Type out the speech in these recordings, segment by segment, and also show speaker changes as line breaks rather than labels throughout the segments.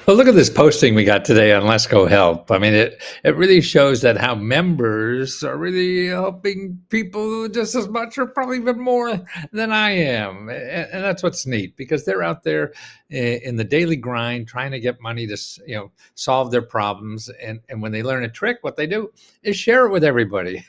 Well, look at this posting we got today on Lesko Help. I mean, it really shows that how members are really helping people just as much or probably even more than I am. And that's what's neat because they're out there in the daily grind trying to get money to, solve their problems. And when they learn a trick, what they do is share it with everybody.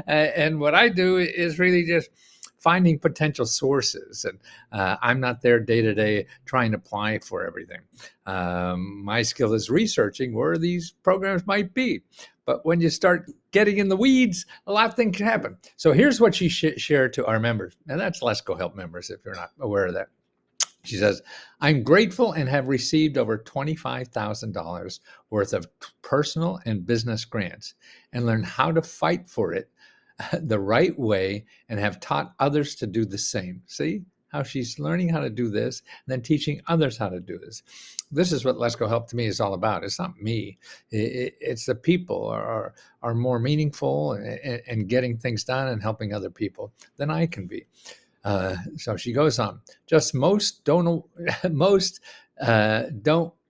And what I do is really just finding potential sources. And I'm not there day to day trying to apply for everything. My skill is researching where these programs might be. But when you start getting in the weeds, a lot of things can happen. So here's what she shared to our members. And that's Lesko Help members, if you're not aware of that. She says, I'm grateful and have received over $25,000 worth of personal and business grants and learned how to fight for it the right way and have taught others to do the same. See how she's learning how to do this and then teaching others how to do this. This is what Lesko Help to me is all about. It's not me. It's the people are more meaningful and getting things done and helping other people than I can be. So she goes on. Just most don't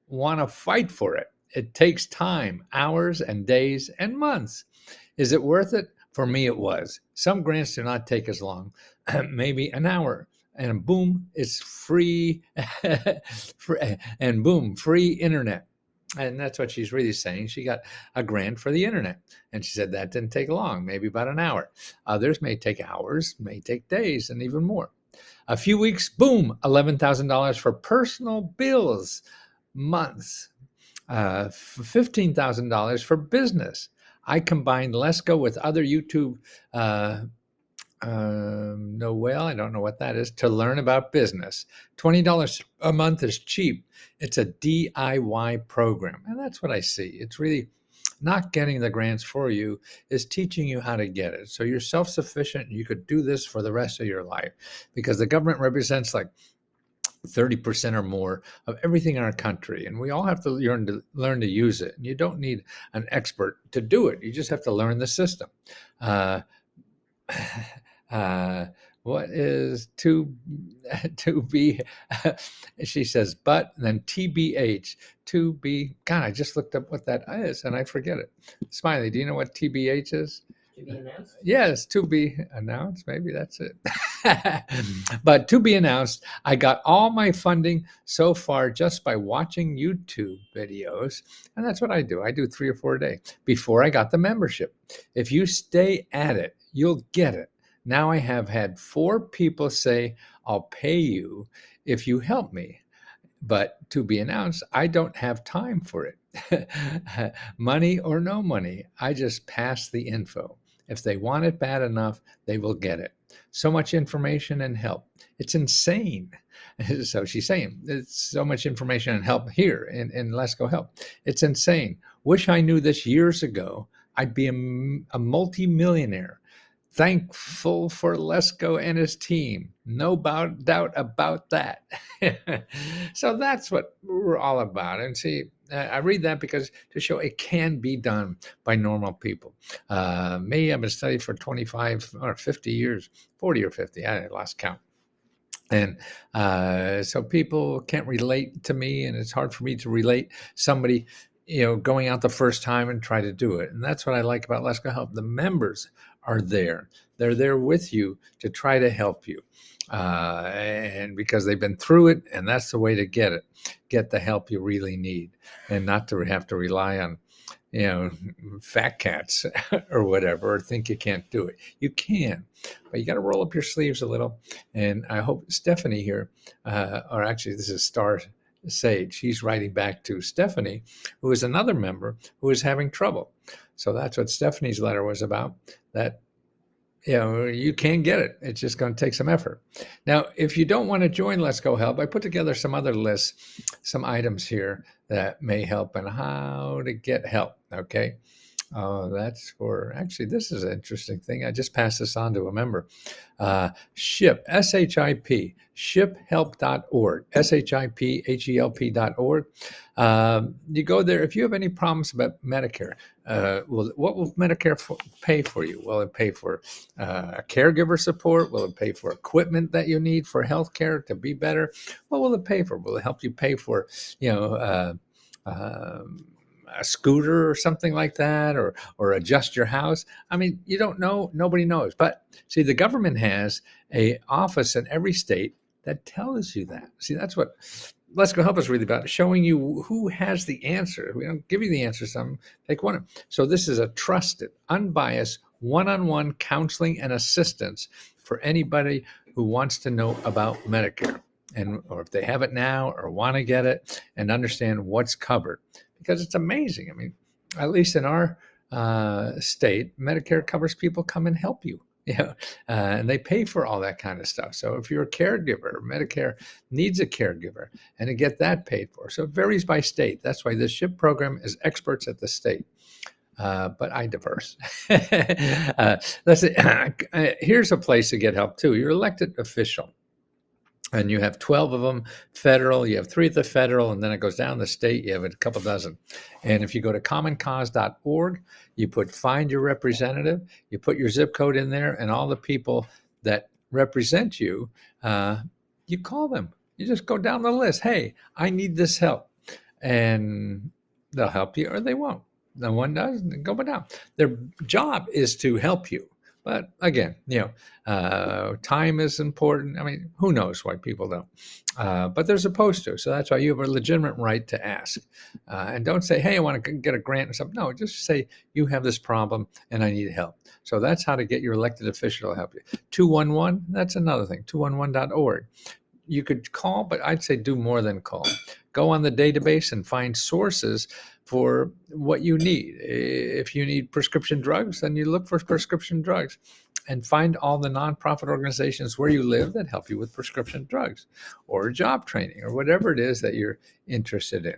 want to fight for it. It takes time, hours and days and months. Is it worth it? For me, it was. Some grants do not take as long, maybe an hour, and boom, it's free, and boom, free internet. And that's what she's really saying. She got a grant for the internet. And she said that didn't take long, maybe about an hour. Others may take hours, may take days, and even more. A few weeks, boom, $11,000 for personal bills, months, $15,000 for business. I combined Lesko with other YouTube, Noel, I don't know what that is, to learn about business. $20 a month is cheap. It's a DIY program. And that's what I see. It's really not getting the grants for you, is teaching you how to get it. So you're self-sufficient. You could do this for the rest of your life because the government represents like 30% or more of everything in our country. And we all have to learn to use it. And you don't need an expert to do it. You just have to learn the system. What is to be, she says, but, and then TBH, to be, God, I just looked up what that is and I forget it. Smiley, do you know what TBH is?
To be announced?
Yes, to be announced. Maybe that's it. But to be announced, I got all my funding so far just by watching YouTube videos. And that's what I do. I do 3 or 4 a day before I got the membership. If you stay at it, you'll get it. Now I have had 4 people say, I'll pay you if you help me. But to be announced, I don't have time for it. Money or no money, I just pass the info. If they want it bad enough, they will get it. So much information and help. It's insane. So she's saying, it's so much information and help here in Lesko Help. It's insane. Wish I knew this years ago. I'd be a multi-millionaire. Thankful for Lesko and his team. No doubt about that. So that's what we're all about. And see, I read that because to show it can be done by normal people. Me, I've been studying for 25 or 50 years, 40 or 50, I lost count. And so people can't relate to me, and it's hard for me to relate somebody going out the first time and try to do it. And that's what I like about Lesko Help. The members are there. They're there with you to try to help you. And because they've been through it, and that's the way to get the help you really need, and not to have to rely on, fat cats or whatever, or think you can't do it. You can, but you got to roll up your sleeves a little. And I hope Stephanie here, or actually this is Star Sage, she's writing back to Stephanie, who is another member who is having trouble. So that's what Stephanie's letter was about, that you can get it. It's just going to take some effort. Now, if you don't want to join Lesko Help, I put together some other lists, some items here that may help and how to get help. Okay. Oh, that's for actually, this is an interesting thing. I just passed this on to a member. SHIP, SHIP, shiphelp.org, SHIPHELP.org. You go there. If you have any problems about Medicare, what will Medicare pay for you? Will it pay for caregiver support? Will it pay for equipment that you need for healthcare to be better? What will it pay for? Will it help you pay for, you know, a scooter or something like that, or adjust your house? I mean, you don't know. Nobody knows. But see, the government has a office in every state that tells you that. See, that's what Let's Go Help is really about, showing you who has the answer. We don't give you the answer. Some take one. So this is a trusted, unbiased, one-on-one counseling and assistance for anybody who wants to know about Medicare, and or if they have it now or want to get it and understand what's covered, because it's amazing. I mean, at least in our state, Medicare covers people come and help you. And they pay for all that kind of stuff. So if you're a caregiver, Medicare needs a caregiver, and to get that paid for. So it varies by state. That's why this SHIP program is experts at the state. But I diverse. Let's see. Here's a place to get help too. You're elected official, and you have 12 of them federal. You have 3 at the federal, and then it goes down the state. You have a couple dozen. And if you go to commoncause.org, you put find your representative, you put your zip code in there, and all the people that represent you, you call them. You just go down the list. Hey, I need this help. And they'll help you or they won't. No one does, go down. Their job is to help you. But again, time is important. I mean, who knows why people don't? But they're supposed to. So that's why you have a legitimate right to ask. And don't say, hey, I want to get a grant or something. No, just say, you have this problem and I need help. So that's how to get your elected official to help you. 211, that's another thing, 211.org. You could call, but I'd say do more than call. Go on the database and find sources for what you need. If you need prescription drugs, then you look for prescription drugs, and find all the nonprofit organizations where you live that help you with prescription drugs or job training or whatever it is that you're interested in.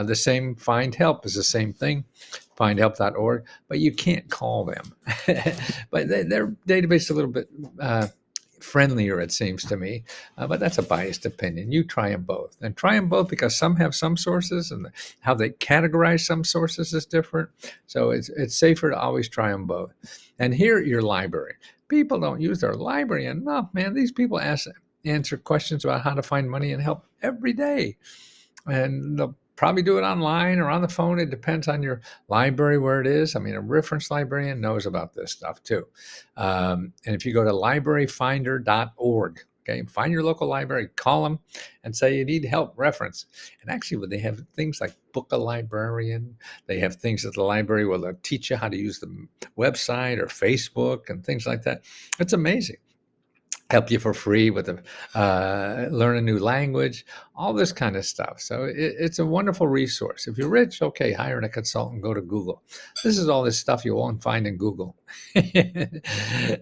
The same Find Help is the same thing, findhelp.org, but you can't call them. But their database is a little bit friendlier, it seems to me, but that's a biased opinion. You try them both, and try them both because some have some sources, and how they categorize some sources is different. So it's safer to always try them both. And here, your library. People don't use their library enough, man. These people answer questions about how to find money and help every day, and they'll probably do it online or on the phone. It depends on your library where it is. I mean, a reference librarian knows about this stuff too. And if you go to libraryfinder.org, okay, find your local library, call them and say you need help, reference. And actually, they have things like Book a Librarian. They have things at the library where they'll teach you how to use the website or Facebook and things like that. It's amazing. Help you for free with learn a new language, all this kind of stuff. So it's a wonderful resource. If you're rich, okay, hire a consultant, go to Google. This is all this stuff you won't find in Google.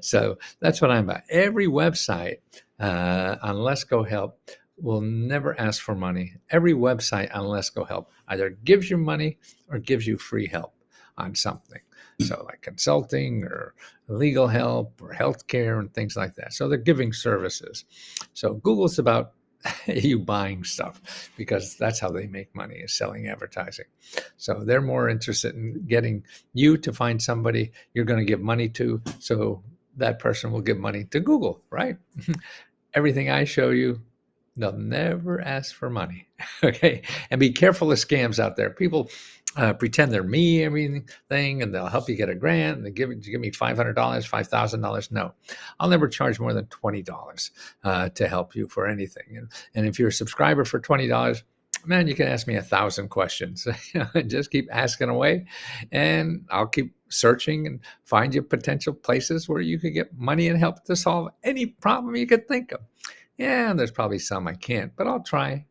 So that's what I'm about. Every website on Lesko Help will never ask for money. Every website on Lesko Help either gives you money or gives you free help on something. So like consulting or legal help or healthcare and things like that. So they're giving services. So Google's about you buying stuff, because that's how they make money, is selling advertising. So they're more interested in getting you to find somebody you're going to give money to, so that person will give money to Google, right? Everything I show you, they'll never ask for money. Okay. And be careful of scams out there. People pretend they're me, everything, and they'll help you get a grant. And they give me $500, $5,000. No, I'll never charge more than $20 to help you for anything. And if you're a subscriber for $20, man, you can ask me 1,000 questions. Just keep asking away, and I'll keep searching and find you potential places where you could get money and help to solve any problem you could think of. Yeah, there's probably some I can't, but I'll try.